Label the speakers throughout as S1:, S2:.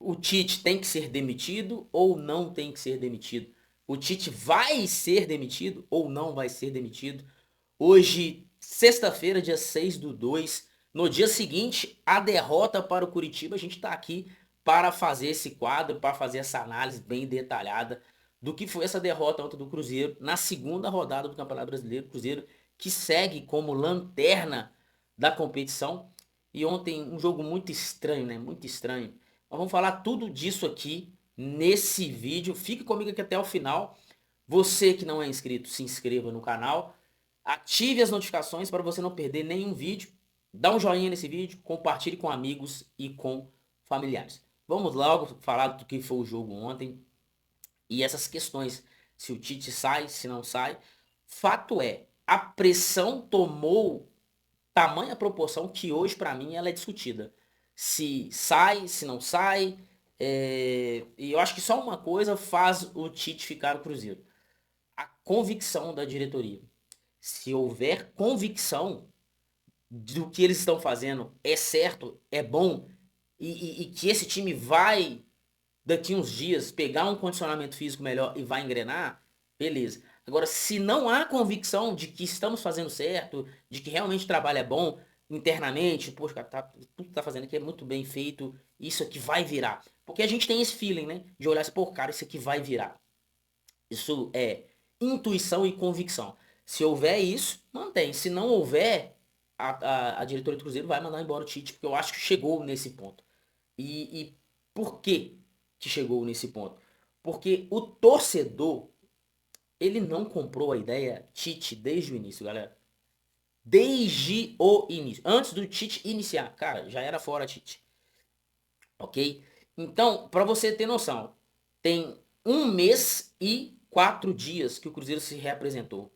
S1: O Tite tem que ser demitido ou não tem que ser demitido? O Tite vai ser demitido ou não vai ser demitido? Hoje, sexta-feira, dia 6/2, no dia seguinte, a derrota para o Curitiba, a gente está aqui para fazer esse quadro, para fazer essa análise bem detalhada do que foi essa derrota ontem do Cruzeiro na segunda rodada do Campeonato Brasileiro. Cruzeiro que segue como lanterna da competição. E ontem um jogo muito estranho, né? Muito estranho. Nós vamos falar tudo disso aqui nesse vídeo. Fique comigo aqui até o final. Você que não é inscrito, se inscreva no canal. Ative as notificações para você não perder nenhum vídeo. Dá um joinha nesse vídeo, compartilhe com amigos e com familiares. Vamos logo falar do que foi o jogo ontem e essas questões. Se o Tite sai, se não sai. Fato é, a pressão tomou tamanha proporção que hoje para mim ela é discutida. Se sai, se não sai. E eu acho que só uma coisa faz o Tite ficar no Cruzeiro. A convicção da diretoria. Se houver convicção do que eles estão fazendo é certo, é bom, e que esse time vai, daqui uns dias, pegar um condicionamento físico melhor e vai engrenar, beleza. Agora, se não há convicção de que estamos fazendo certo, de que realmente o trabalho é bom internamente, poxa, cara, tudo que tá fazendo aqui é muito bem feito, isso aqui vai virar. Porque a gente tem esse feeling, né? De olhar assim, pô, cara, isso aqui vai virar. Isso é intuição e convicção. Se houver isso, mantém. Se não houver, a diretoria do Cruzeiro vai mandar embora o Tite, porque eu acho que chegou nesse ponto. E por que que chegou nesse ponto? Porque o torcedor, ele não comprou a ideia Tite desde o início, galera. Desde o início. Antes do Tite iniciar. Cara, já era fora Tite. Ok? Então, para você ter noção, tem 1 mês e 4 dias que o Cruzeiro se reapresentou.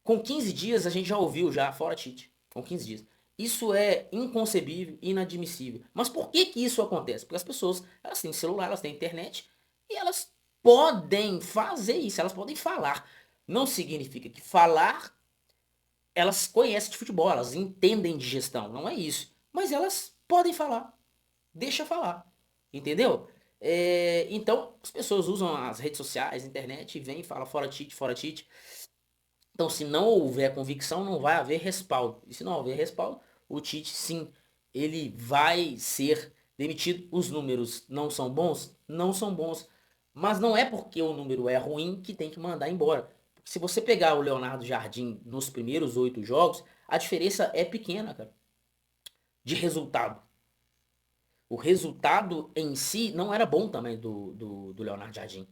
S1: Com 15 dias a gente já ouviu já, fora Tite. Com 15 dias. Isso é inconcebível, inadmissível. Mas por que que isso acontece? Porque as pessoas, elas têm celular, elas têm internet e elas podem fazer isso, elas podem falar. Não significa que falar, elas conhecem de futebol, elas entendem de gestão, não é isso. Mas elas podem falar. Deixa falar. Entendeu? Então, as pessoas usam as redes sociais, a internet, e vem e fala fora Tite, fora Tite. Então, se não houver convicção, não vai haver respaldo. E se não houver respaldo, o Tite, sim, ele vai ser demitido. Os números não são bons? Não são bons. Mas não é porque o número é ruim que tem que mandar embora. Porque se você pegar o Leonardo Jardim nos primeiros 8 jogos, a diferença é pequena, cara, de resultado. O resultado em si não era bom também do Leonardo Jardim.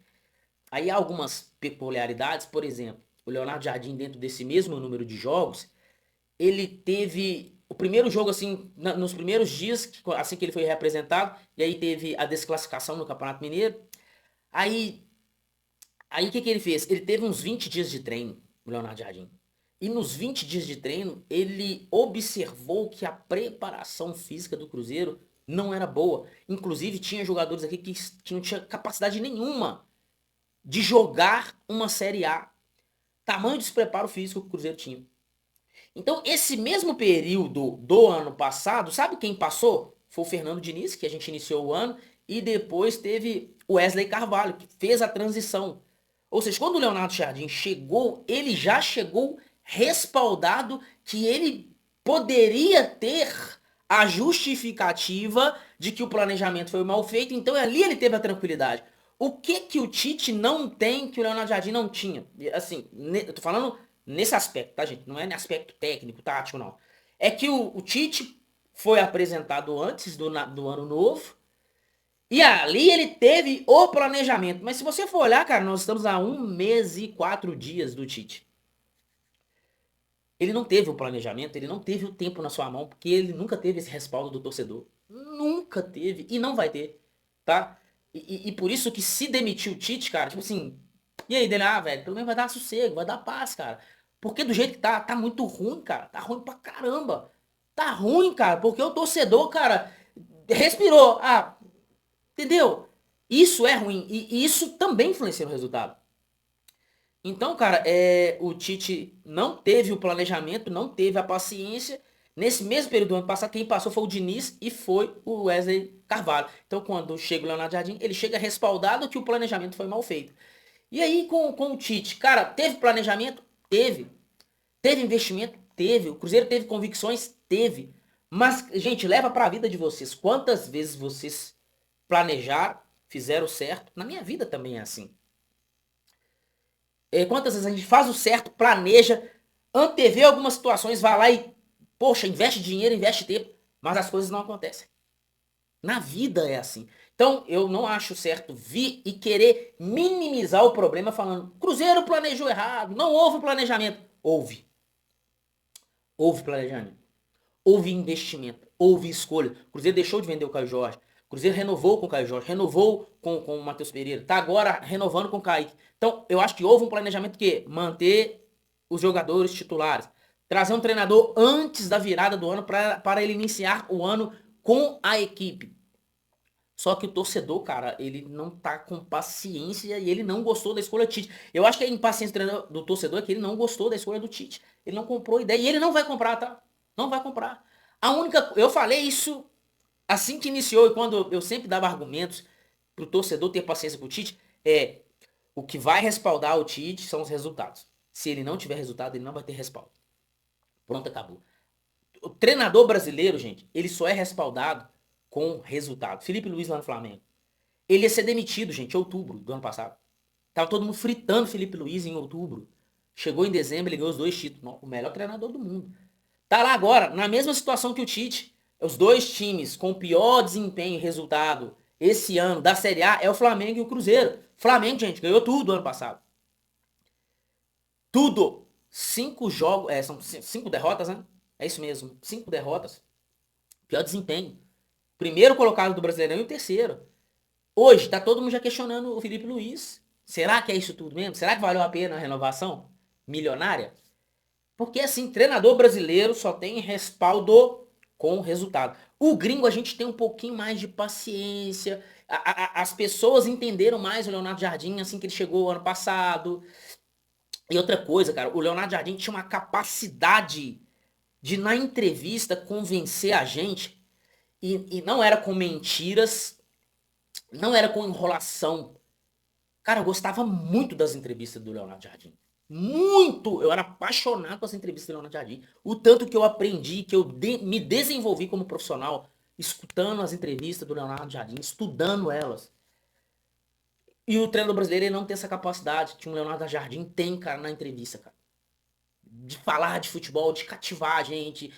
S1: Aí há algumas peculiaridades, por exemplo, o Leonardo Jardim, dentro desse mesmo número de jogos, ele teve o primeiro jogo, assim, nos primeiros dias, assim que ele foi representado, e aí teve a desclassificação no Campeonato Mineiro. Aí, aí o que que ele fez? Ele teve uns 20 dias de treino, o Leonardo Jardim. E nos 20 dias de treino, ele observou que a preparação física do Cruzeiro não era boa. Inclusive, tinha jogadores aqui que não tinha capacidade nenhuma de jogar uma Série A. Tamanho despreparo físico que o Cruzeiro tinha. Então, esse mesmo período do ano passado, sabe quem passou? Foi o Fernando Diniz, que a gente iniciou o ano, e depois teve o Wesley Carvalho, que fez a transição. Ou seja, quando o Leonardo Jardim chegou, ele já chegou respaldado que ele poderia ter a justificativa de que o planejamento foi mal feito, então ali ele teve a tranquilidade. O que que o Tite não tem que o Leonardo Jardim não tinha? Assim, eu tô falando nesse aspecto, tá, gente? Não é nesse aspecto técnico, tático, não. É que o Tite foi apresentado antes do ano novo, e ali ele teve o planejamento. Mas se você for olhar, cara, nós estamos a 1 mês e 4 dias do Tite. Ele não teve o planejamento, ele não teve o tempo na sua mão, porque ele nunca teve esse respaldo do torcedor. Nunca teve e não vai ter, tá? E por isso que se demitir o Tite, cara, tipo assim, e aí, dele, velho, pelo menos vai dar sossego, vai dar paz, cara. Porque do jeito que tá muito ruim, cara. Tá ruim pra caramba. Tá ruim, cara, porque o torcedor, cara, respirou. Entendeu? Isso é ruim. E isso também influencia no resultado. Então, cara, o Tite não teve o planejamento, não teve a paciência Nesse mesmo período do ano passado, quem passou foi o Diniz e foi o Wesley Carvalho. Então, quando chega o Leonardo Jardim, ele chega respaldado que o planejamento foi mal feito. E aí, com o Tite, cara, teve planejamento? Teve. Teve investimento? Teve. O Cruzeiro teve convicções? Teve. Mas, gente, leva pra vida de vocês. Quantas vezes vocês planejaram, fizeram certo? Na minha vida também é assim. Quantas vezes a gente faz o certo, planeja, antevê algumas situações, vai lá e, poxa, investe dinheiro, investe tempo, mas as coisas não acontecem. Na vida é assim. Então, eu não acho certo vir e querer minimizar o problema falando, Cruzeiro planejou errado, não houve planejamento. Houve. Houve planejamento. Houve investimento. Houve escolha. O Cruzeiro deixou de vender o Caio Jorge. O Cruzeiro renovou com o Caio Jorge. Renovou com o Matheus Pereira. Tá agora renovando com o Kaique. Então, eu acho que houve um planejamento que manter os jogadores titulares. Trazer um treinador antes da virada do ano para ele iniciar o ano com a equipe. Só que o torcedor, cara, ele não tá com paciência e ele não gostou da escolha do Tite. Eu acho que a impaciência do torcedor é que ele não gostou da escolha do Tite. Ele não comprou ideia e ele não vai comprar, tá? Não vai comprar. A única, eu falei isso assim que iniciou e quando eu sempre dava argumentos pro torcedor ter paciência com o Tite, o que vai respaldar o Tite são os resultados. Se ele não tiver resultado, ele não vai ter respaldo. Pronto, acabou. O treinador brasileiro, gente, ele só é respaldado com resultado. Felipe Luiz lá no Flamengo. Ele ia ser demitido, gente, em outubro do ano passado. Tava todo mundo fritando Felipe Luiz em outubro. Chegou em dezembro, ele ganhou os 2 títulos. O melhor treinador do mundo. Tá lá agora, na mesma situação que o Tite. Os 2 times com o pior desempenho e resultado esse ano da Série A é o Flamengo e o Cruzeiro. Flamengo, gente, ganhou tudo ano passado. Tudo. 5 jogos, são 5 derrotas, né? É isso mesmo, 5 derrotas. Pior desempenho. Primeiro colocado do Brasileirão e o terceiro. Hoje, tá todo mundo já questionando o Felipe Luiz. Será que é isso tudo mesmo? Será que valeu a pena a renovação milionária? Porque, assim, treinador brasileiro só tem respaldo com resultado. O gringo, a gente tem um pouquinho mais de paciência. As pessoas entenderam mais o Leonardo Jardim assim que ele chegou ano passado. E outra coisa, cara, o Leonardo Jardim tinha uma capacidade de, na entrevista, convencer a gente. E não era com mentiras, não era com enrolação. Cara, eu gostava muito das entrevistas do Leonardo Jardim. Muito! Eu era apaixonado pelas entrevistas do Leonardo Jardim. O tanto que eu aprendi, que eu me desenvolvi como profissional, escutando as entrevistas do Leonardo Jardim, estudando elas. E o treinador brasileiro ele não tem essa capacidade que um Leonardo Jardim tem, cara, na entrevista, cara. De falar de futebol, de cativar a gente,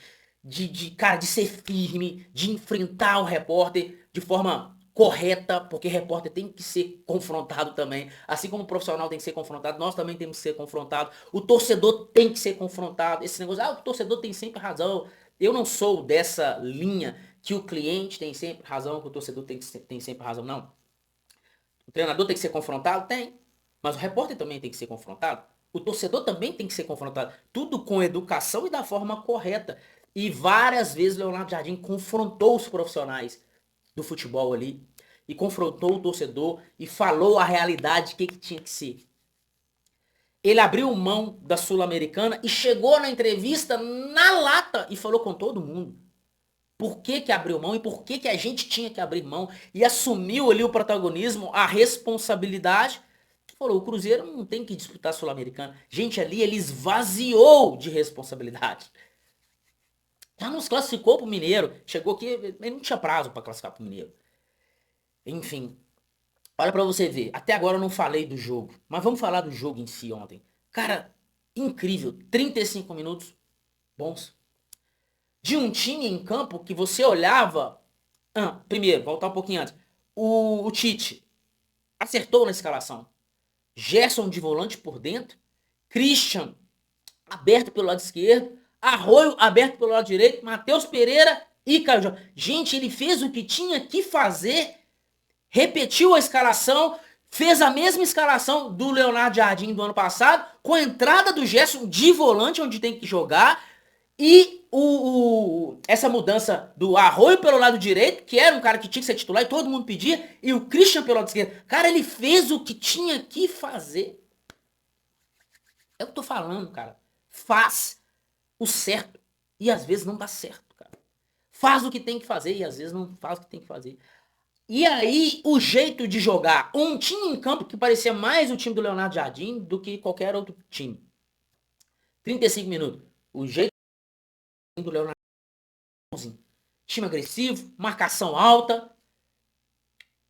S1: cara, de ser firme, de enfrentar o repórter de forma correta, porque repórter tem que ser confrontado também. Assim como o profissional tem que ser confrontado, nós também temos que ser confrontados. O torcedor tem que ser confrontado. Esse negócio, o torcedor tem sempre razão. Eu não sou dessa linha que o cliente tem sempre razão, que o torcedor tem sempre razão, não. O treinador tem que ser confrontado? Tem. Mas o repórter também tem que ser confrontado. O torcedor também tem que ser confrontado. Tudo com educação e da forma correta. E várias vezes o Leonardo Jardim confrontou os profissionais do futebol ali. E confrontou o torcedor e falou a realidade, o que tinha que ser. Ele abriu mão da Sul-Americana e chegou na entrevista na lata e falou com todo mundo. Por que abriu mão e por que a gente tinha que abrir mão e assumiu ali o protagonismo, a responsabilidade. Falou, o Cruzeiro não tem que disputar a Sul-Americana. Gente, ali ele esvaziou de responsabilidade. Já nos classificou pro Mineiro. Chegou aqui, ele não tinha prazo para classificar pro Mineiro. Enfim, olha para você ver. Até agora eu não falei do jogo, mas vamos falar do jogo em si ontem. Cara, incrível. 35 minutos bons. De um time em campo que você olhava. Primeiro, voltar um pouquinho antes. O Tite acertou na escalação. Gerson de volante por dentro. Christian aberto pelo lado esquerdo. Arroio aberto pelo lado direito. Matheus Pereira e Caio Jorge. Gente, ele fez o que tinha que fazer. Repetiu a escalação. Fez a mesma escalação do Leonardo Jardim do ano passado. Com a entrada do Gerson de volante, onde tem que jogar. E essa mudança do Arroio pelo lado direito, que era um cara que tinha que ser titular e todo mundo pedia, e o Christian pelo lado esquerdo. Cara, ele fez o que tinha que fazer. É o que eu tô falando, cara. Faz o certo. E às vezes não dá certo, cara. Faz o que tem que fazer e às vezes não faz o que tem que fazer. E aí, o jeito de jogar. Um time em campo que parecia mais o time do Leonardo Jardim do que qualquer outro time. 35 minutos. O jeito do Leonardo Jardim. Time agressivo, marcação alta,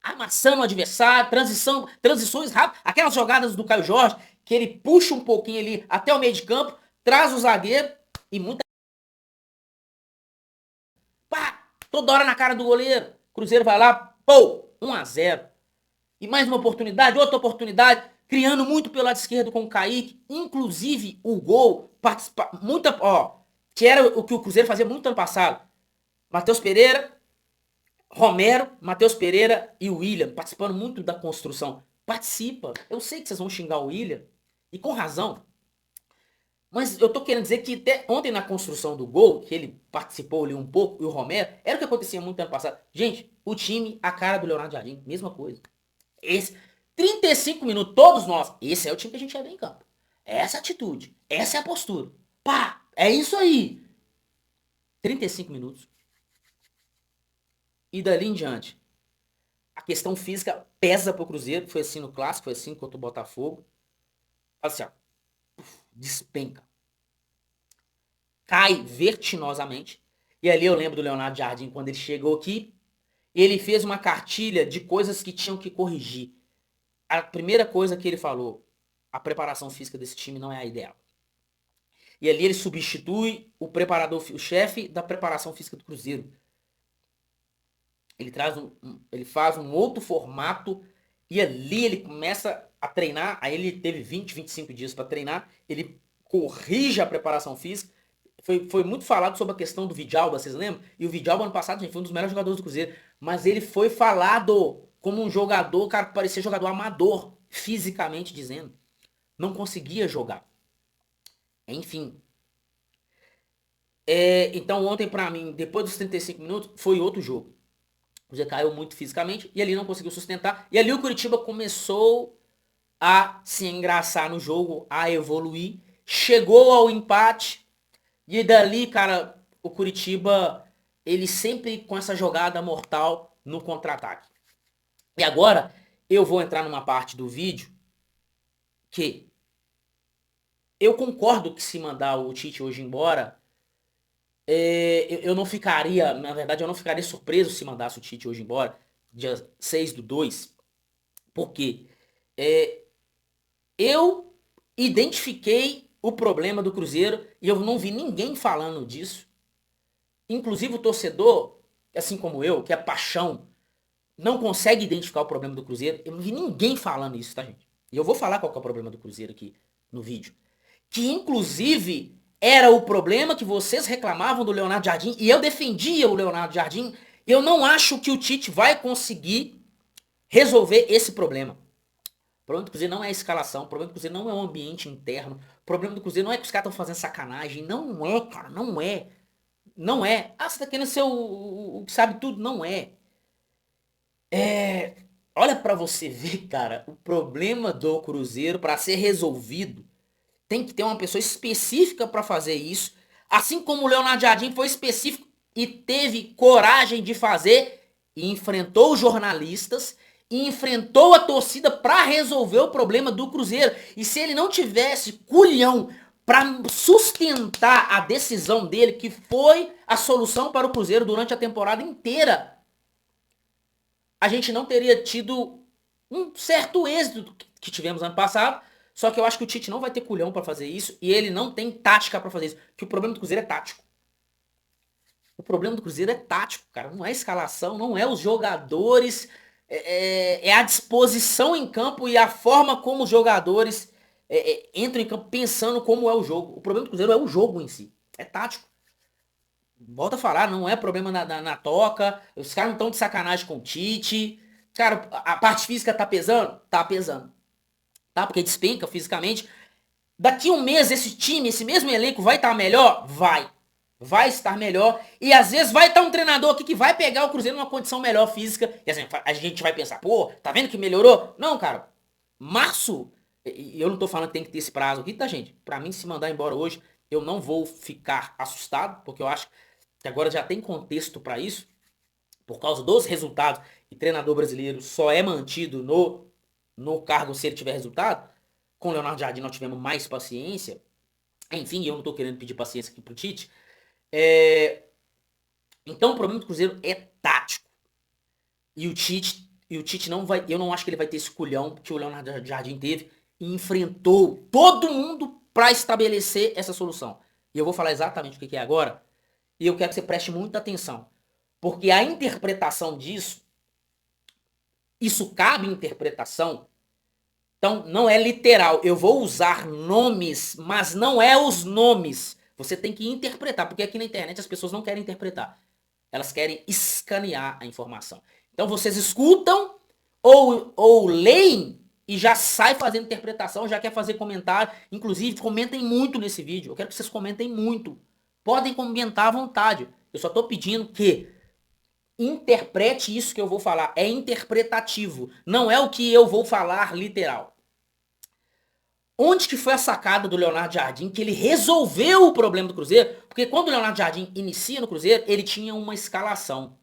S1: amassando o adversário, transições rápidas. Aquelas jogadas do Caio Jorge, que ele puxa um pouquinho ali até o meio de campo, traz o zagueiro e muita... Pá! Toda hora na cara do goleiro. Cruzeiro vai lá, pô, 1-0. E mais uma oportunidade, outra oportunidade, criando muito pelo lado esquerdo com o Kaique. Inclusive, o gol, que era o que o Cruzeiro fazia muito ano passado. Matheus Pereira, Romero, Matheus Pereira e o William, participando muito da construção. Participa. Eu sei que vocês vão xingar o William, e com razão. Mas eu tô querendo dizer que até ontem na construção do gol, que ele participou ali um pouco, e o Romero, era o que acontecia muito ano passado. Gente, o time, a cara do Leonardo Jardim, mesma coisa. Esse 35 minutos, todos nós. Esse é o time que a gente quer ver em campo. Essa é a atitude. Essa é a postura. Pá, é isso aí. 35 minutos. E dali em diante. A questão física pesa pro Cruzeiro. Foi assim no Clássico, foi assim contra o Botafogo. Assim, ó. Despenca. Cai vertiginosamente. E ali eu lembro do Leonardo Jardim, quando ele chegou aqui, ele fez uma cartilha de coisas que tinham que corrigir. A primeira coisa que ele falou, a preparação física desse time não é a ideal. E ali ele substitui o preparador, o chefe da preparação física do Cruzeiro. Ele ele faz um outro formato e ali ele começa a treinar. Aí ele teve 20, 25 dias para treinar. Ele corrige a preparação física. Foi muito falado sobre a questão do Vidalba, vocês lembram? E o Vidalba ano passado, gente, foi um dos melhores jogadores do Cruzeiro. Mas ele foi falado como um jogador, cara, que parecia jogador amador, fisicamente dizendo. Não conseguia jogar. Enfim. Então ontem pra mim, depois dos 35 minutos, foi outro jogo. O Cruzeiro caiu muito fisicamente e ali não conseguiu sustentar. E ali o Curitiba começou a se engraçar no jogo, a evoluir. Chegou ao empate. E dali, cara, o Curitiba, ele sempre com essa jogada mortal no contra-ataque. E agora, eu vou entrar numa parte do vídeo que eu concordo que se mandar o Tite hoje embora, eu não ficaria, na verdade, eu não ficaria surpreso se mandasse o Tite hoje embora, dia 6/2, porque é, eu identifiquei o problema do Cruzeiro e eu não vi ninguém falando disso. Inclusive o torcedor, assim como eu, que é paixão, não consegue identificar o problema do Cruzeiro. Eu não vi ninguém falando isso, tá, gente? E eu vou falar qual que é o problema do Cruzeiro aqui no vídeo. Que inclusive era o problema que vocês reclamavam do Leonardo Jardim e eu defendia o Leonardo Jardim. Eu não acho que o Tite vai conseguir resolver esse problema. O problema do Cruzeiro não é a escalação, o problema do Cruzeiro não é o ambiente interno, o problema do Cruzeiro não é que os caras estão fazendo sacanagem, não é, cara, não é. Não é. Ah, você tá querendo ser o que sabe tudo? Não é. Olha pra você ver, cara, o problema do Cruzeiro para ser resolvido tem que ter uma pessoa específica para fazer isso, assim como o Leonardo Jardim foi específico e teve coragem de fazer e enfrentou os jornalistas e enfrentou a torcida para resolver o problema do Cruzeiro. E se ele não tivesse culhão para sustentar a decisão dele, que foi a solução para o Cruzeiro durante a temporada inteira, a gente não teria tido um certo êxito que tivemos ano passado. Só que eu acho que o Tite não vai ter culhão pra fazer isso e ele não tem tática pra fazer isso. Que o problema do Cruzeiro é tático. O problema do Cruzeiro é tático, cara. Não é escalação, não é os jogadores, é a disposição em campo e a forma como os jogadores entram em campo pensando como é o jogo. O problema do Cruzeiro é o jogo em si. É tático. Volta a falar, não é problema na toca. Os caras não estão de sacanagem com o Tite. Cara, a parte física tá pesando? Tá pesando. Tá? Porque despenca fisicamente. Daqui um mês esse time, esse mesmo elenco vai estar melhor? Vai. Vai estar melhor. E às vezes vai estar um treinador aqui que vai pegar o Cruzeiro numa condição melhor física. E assim, a gente vai pensar, pô, tá vendo que melhorou? Não, cara. Março, e eu não tô falando que tem que ter esse prazo aqui, tá, gente? Pra mim, se mandar embora hoje, eu não vou ficar assustado, porque eu acho que agora já tem contexto para isso, por causa dos resultados, e treinador brasileiro só é mantido no cargo se ele tiver resultado. Com o Leonardo Jardim nós tivemos mais paciência. Enfim, eu não tô querendo pedir paciência aqui pro Tite. Então o problema do Cruzeiro é tático. E o Tite não vai. Eu não acho que ele vai ter esse culhão que o Leonardo Jardim teve e enfrentou todo mundo para estabelecer essa solução. E eu vou falar exatamente o que é agora. E eu quero que você preste muita atenção. Porque a interpretação disso, isso cabe interpretação. Então, não é literal. Eu vou usar nomes, mas não é os nomes. Você tem que interpretar, porque aqui na internet as pessoas não querem interpretar. Elas querem escanear a informação. Então, vocês escutam ou leem e já sai fazendo interpretação, já quer fazer comentário. Inclusive, comentem muito nesse vídeo. Eu quero que vocês comentem muito. Podem comentar à vontade. Eu só estou pedindo que interprete isso que eu vou falar. É interpretativo. Não é o que eu vou falar literal. Onde que foi a sacada do Leonardo Jardim que ele resolveu o problema do Cruzeiro? Porque quando o Leonardo Jardim inicia no Cruzeiro, ele tinha uma escalação.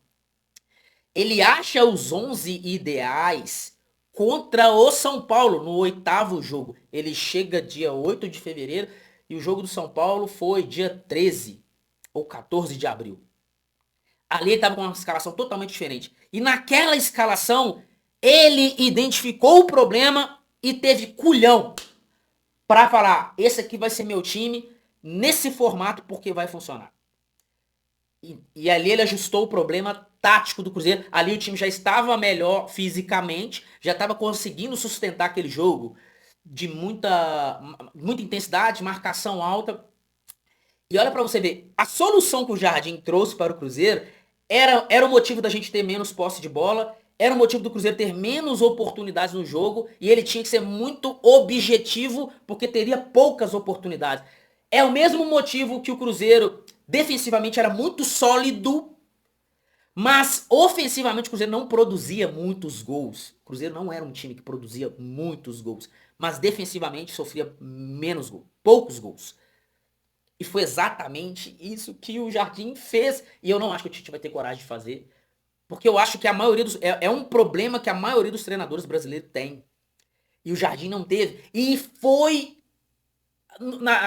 S1: Ele acha os 11 ideais contra o São Paulo no 8º jogo. Ele chega dia 8 de fevereiro e o jogo do São Paulo foi dia 13 ou 14 de abril. Ali ele estava com uma escalação totalmente diferente. E naquela escalação, ele identificou o problema e teve culhão para falar, esse aqui vai ser meu time nesse formato porque vai funcionar. E ali ele ajustou o problema tático do Cruzeiro. Ali o time já estava melhor fisicamente, já estava conseguindo sustentar aquele jogo de muita intensidade, marcação alta. E olha para você ver, a solução que o Jardim trouxe para o Cruzeiro era o motivo da gente ter menos posse de bola, era o motivo do Cruzeiro ter menos oportunidades no jogo, e ele tinha que ser muito objetivo, porque teria poucas oportunidades. É o mesmo motivo que o Cruzeiro defensivamente era muito sólido, mas ofensivamente o Cruzeiro não produzia muitos gols. O Cruzeiro não era um time que produzia muitos gols, mas defensivamente sofria menos gols, poucos gols. E foi exatamente isso que o Jardim fez. E eu não acho que o Tite vai ter coragem de fazer. Porque eu acho que a maioria dos. É um problema que a maioria dos treinadores brasileiros tem. E o Jardim não teve. E foi.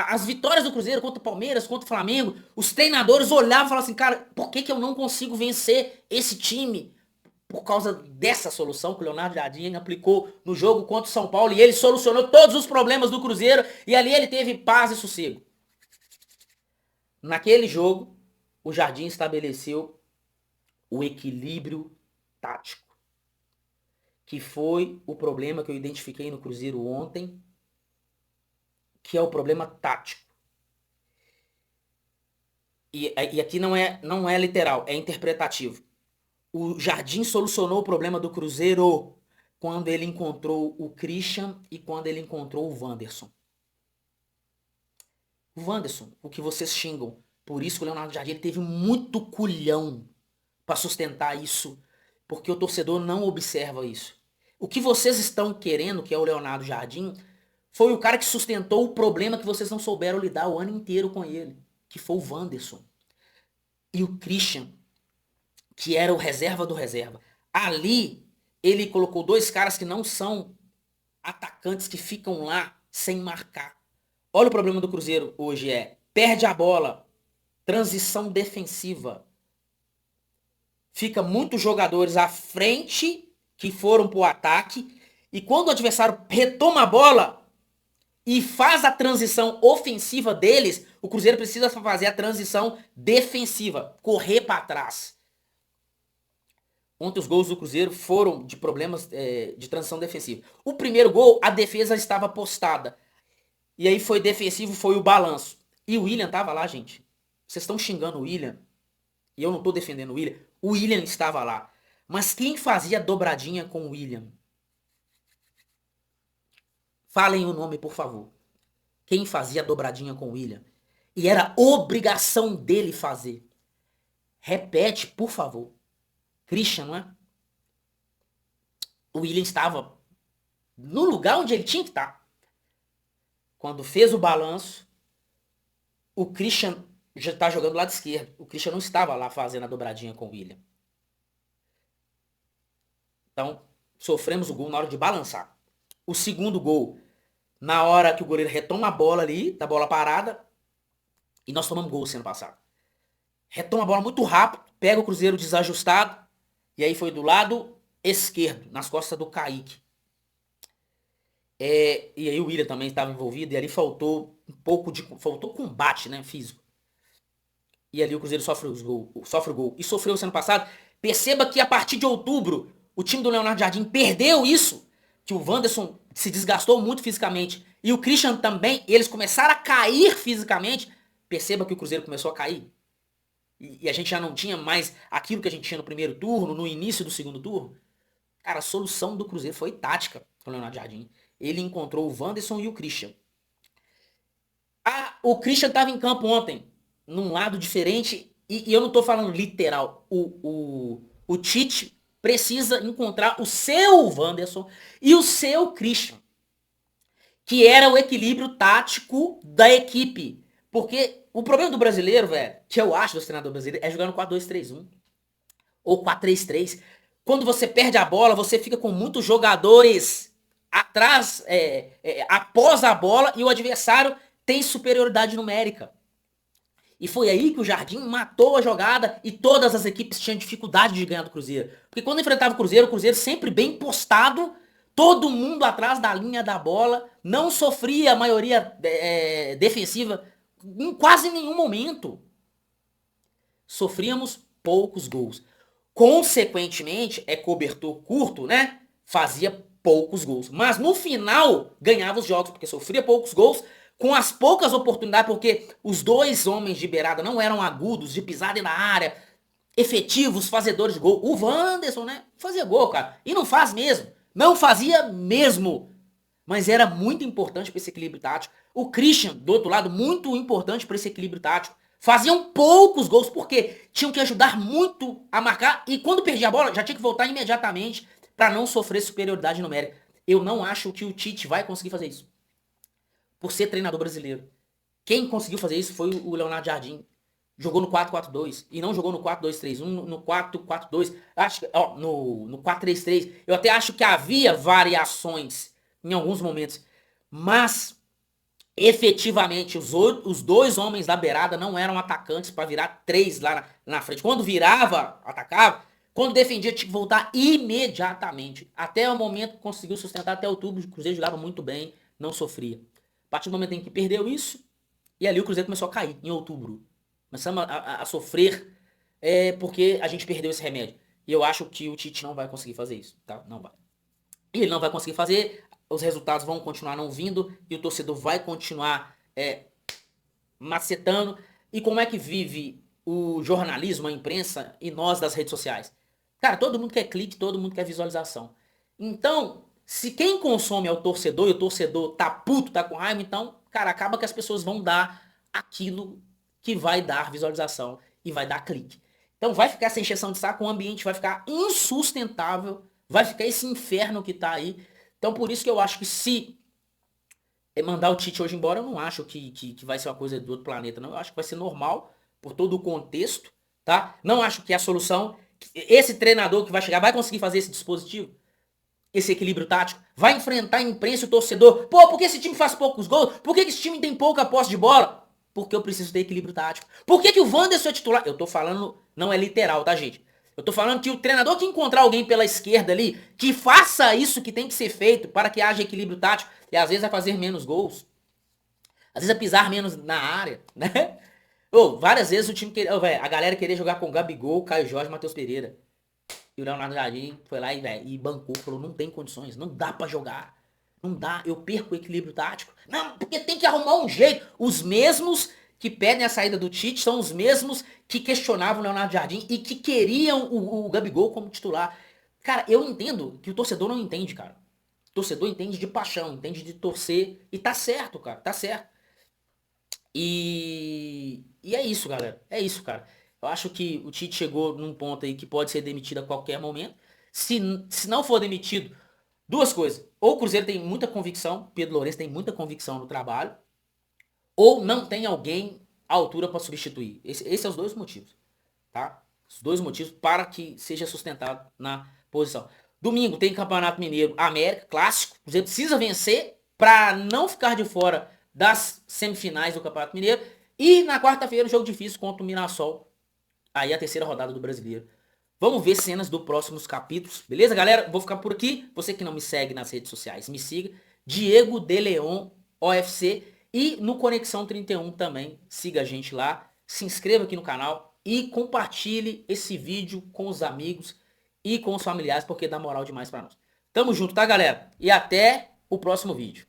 S1: As vitórias do Cruzeiro contra o Palmeiras, contra o Flamengo, os treinadores olhavam e falavam assim, cara, por que eu não consigo vencer esse time? Por causa dessa solução que o Leonardo Jardim aplicou no jogo contra o São Paulo. E ele solucionou todos os problemas do Cruzeiro. E ali ele teve paz e sossego. Naquele jogo, o Jardim estabeleceu o equilíbrio tático, que foi o problema que eu identifiquei no Cruzeiro ontem, que é o problema tático. E aqui não é literal, é interpretativo. O Jardim solucionou o problema do Cruzeiro quando ele encontrou o Christian e quando ele encontrou o Wanderson. O Wanderson, o que vocês xingam. Por isso que o Leonardo Jardim ele teve muito culhão para sustentar isso, porque o torcedor não observa isso. O que vocês estão querendo, que é o Leonardo Jardim, foi o cara que sustentou o problema que vocês não souberam lidar o ano inteiro com ele, que foi o Wanderson. E o Christian, que era o reserva do reserva. Ali, ele colocou dois caras que não são atacantes que ficam lá sem marcar. Olha o problema do Cruzeiro hoje perde a bola, transição defensiva. Fica muitos jogadores à frente que foram pro ataque e quando o adversário retoma a bola e faz a transição ofensiva deles, o Cruzeiro precisa fazer a transição defensiva, correr para trás. Ontem os gols do Cruzeiro foram de problemas de transição defensiva. O primeiro gol, a defesa estava postada. E aí foi defensivo, foi o balanço. E o William tava lá, gente. Vocês estão xingando o William. E eu não tô defendendo o William. O William estava lá. Mas quem fazia dobradinha com o William? Falem o nome, por favor. Quem fazia dobradinha com o William? E era obrigação dele fazer. Repete, por favor. Christian, não é? O William estava no lugar onde ele tinha que estar. Quando fez o balanço, o Christian já tá jogando do lado esquerdo. O Christian não estava lá fazendo a dobradinha com o William. Então, sofremos o gol na hora de balançar. O segundo gol, na hora que o goleiro retoma a bola ali, da bola parada, e nós tomamos gol sendo passado. Retoma a bola muito rápido, pega o Cruzeiro desajustado, e aí foi do lado esquerdo, nas costas do Kaique. E aí o William também estava envolvido, e ali faltou um pouco de. Faltou combate, né? Físico. E ali o Cruzeiro sofre o gol. E sofreu sendo passado. Perceba que a partir de outubro, o time do Leonardo Jardim perdeu isso. Que o Wanderson se desgastou muito fisicamente. E o Christian também. Eles começaram a cair fisicamente. Perceba que o Cruzeiro começou a cair. E a gente já não tinha mais aquilo que a gente tinha no primeiro turno, no início do segundo turno. Cara, a solução do Cruzeiro foi tática com o Leonardo Jardim. Ele encontrou o Wanderson e o Christian. O Christian estava em campo ontem, num lado diferente, e eu não estou falando literal. O Tite precisa encontrar o seu Wanderson e o seu Christian, que era o equilíbrio tático da equipe. Porque o problema do brasileiro, velho, que eu acho do treinador brasileiro, é jogar no 4-2-3-1 ou 4-3-3. Quando você perde a bola, você fica com muitos jogadores atrás, após a bola, e o adversário tem superioridade numérica. E foi aí que o Jardim matou a jogada e todas as equipes tinham dificuldade de ganhar do Cruzeiro. Porque quando enfrentava o Cruzeiro sempre bem postado, todo mundo atrás da linha da bola, não sofria a maioria defensiva em quase nenhum momento. Sofríamos poucos gols. Consequentemente, cobertor curto, né? Fazia poucos gols. Mas no final, ganhava os jogos, porque sofria poucos gols, com as poucas oportunidades, porque os dois homens de beirada não eram agudos, de pisada na área, efetivos, fazedores de gol. O Wanderson, né? Fazia gol, cara. E não faz mesmo. Não fazia mesmo. Mas era muito importante para esse equilíbrio tático. O Christian, do outro lado, muito importante para esse equilíbrio tático. Faziam poucos gols, porque tinham que ajudar muito a marcar. E quando perdia a bola, já tinha que voltar imediatamente para não sofrer superioridade numérica. Eu não acho que o Tite vai conseguir fazer isso. Por ser treinador brasileiro. Quem conseguiu fazer isso foi o Leonardo Jardim. Jogou no 4-4-2 e não jogou no 4-2-3-1, no 4-4-2, acho que, no 4-3-3. Eu até acho que havia variações em alguns momentos, mas efetivamente os dois homens da beirada não eram atacantes para virar três lá na frente. Quando virava, atacava. Quando defendia, tinha que voltar imediatamente. Até o momento que conseguiu sustentar até outubro, o Cruzeiro jogava muito bem, não sofria. A partir do momento em que perdeu isso, e ali o Cruzeiro começou a cair, em outubro. Começamos a sofrer porque a gente perdeu esse remédio. E eu acho que o Tite não vai conseguir fazer isso, tá? Não vai. E ele não vai conseguir fazer, os resultados vão continuar não vindo, e o torcedor vai continuar macetando. E como é que vive o jornalismo, a imprensa e nós das redes sociais? Cara, todo mundo quer clique, todo mundo quer visualização. Então, se quem consome é o torcedor e o torcedor tá puto, tá com raiva, então, cara, acaba que as pessoas vão dar aquilo que vai dar visualização e vai dar clique. Então vai ficar essa encheção de saco, o ambiente vai ficar insustentável, vai ficar esse inferno que tá aí. Então por isso que eu acho que se mandar o Tite hoje embora, eu não acho que vai ser uma coisa do outro planeta, não. Eu acho que vai ser normal, por todo o contexto, tá? Não acho que é a solução. Esse treinador que vai chegar vai conseguir fazer esse dispositivo, esse equilíbrio tático, vai enfrentar a imprensa e o torcedor. Pô, por que esse time faz poucos gols? Por que esse time tem pouca posse de bola? Porque eu preciso ter equilíbrio tático. Por que o Wanderson é titular? Eu tô falando, não é literal, tá, gente? Eu tô falando que o treinador que encontrar alguém pela esquerda ali, que faça isso que tem que ser feito para que haja equilíbrio tático, e às vezes vai fazer menos gols, às vezes vai pisar menos na área, né? Várias vezes o time queria, a galera queria jogar com Gabigol, Caio Jorge, Matheus Pereira. E o Leonardo Jardim foi lá e bancou, falou, não tem condições, não dá pra jogar. Não dá, eu perco o equilíbrio tático. Não, porque tem que arrumar um jeito. Os mesmos que pedem a saída do Tite são os mesmos que questionavam o Leonardo Jardim e que queriam o Gabigol como titular. Cara, eu entendo que o torcedor não entende, cara. O torcedor entende de paixão, entende de torcer. E tá certo, cara, tá certo. E é isso, galera. É isso, cara. Eu acho que o Tite chegou num ponto aí que pode ser demitido a qualquer momento. Se não for demitido, duas coisas. Ou o Cruzeiro tem muita convicção, Pedro Lourenço tem muita convicção no trabalho, ou não tem alguém a altura para substituir. Esses são os dois motivos, tá? Os dois motivos para que seja sustentado na posição. Domingo tem Campeonato Mineiro América, clássico. O Cruzeiro precisa vencer para não ficar de fora das semifinais do Campeonato Mineiro. E na quarta-feira, um jogo difícil contra o Mirassol. Aí a terceira rodada do Brasileiro. Vamos ver cenas dos próximos capítulos. Beleza, galera? Vou ficar por aqui. Você que não me segue nas redes sociais, me siga. Diego de Leon OFC. E no Conexão 31 também. Siga a gente lá. Se inscreva aqui no canal. E compartilhe esse vídeo com os amigos e com os familiares, porque dá moral demais pra nós. Tamo junto, tá, galera? E até o próximo vídeo.